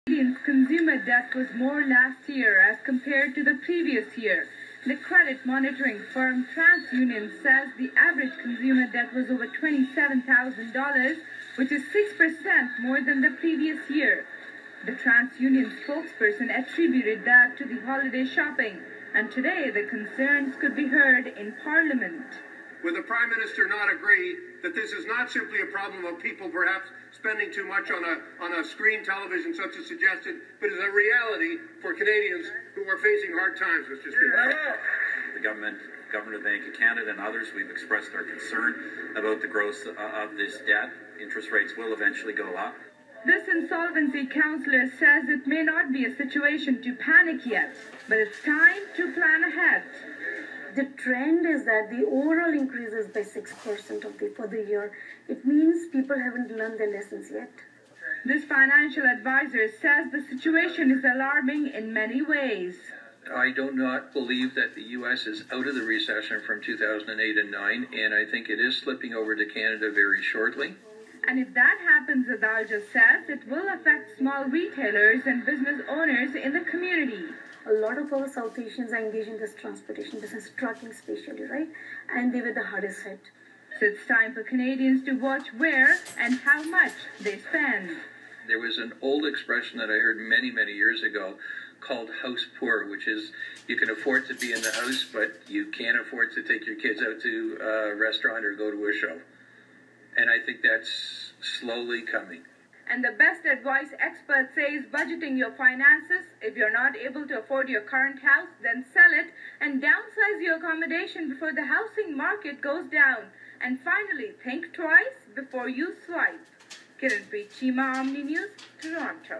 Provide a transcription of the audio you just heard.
Canadians' consumer debt was more last year as compared to the previous year. The credit monitoring firm TransUnion says the average consumer debt was over $27,000, which is 6% more than the previous year. The TransUnion spokesperson attributed that to the holiday shopping, and today the concerns could be heard in Parliament. Would the Prime Minister not agree that this is not simply a problem of people perhaps spending too much on a screen television such as suggested, but is a reality for Canadians who are facing hard times, Mr. Speaker? The government of the Bank of Canada and others, we've expressed our concern about the growth of this debt. Interest rates will eventually go up. This insolvency counselor says it may not be a situation to panic yet, but it's time to plan ahead. The trend is that the overall increase is by 6% for the year. It means people haven't learned their lessons yet. This financial advisor says the situation is alarming in many ways. I do not believe that the U.S. is out of the recession from 2008 and 9, and I think it is slipping over to Canada very shortly. And if that happens, Adalja says, it will affect small retailers and business owners in the community. A lot of our South Asians are engaged in this transportation business, trucking especially, right? And they were the hardest hit. So it's time for Canadians to watch where and how much they spend. There was an old expression that I heard many, many years ago called house poor, which is you can afford to be in the house, but you can't afford to take your kids out to a restaurant or go to a show. And I think that's slowly coming. And the best advice experts say is budgeting your finances. If you're not able to afford your current house, then sell it and downsize your accommodation before the housing market goes down. And finally, think twice before you swipe. Kiranpreet Chima, Omni News, Toronto.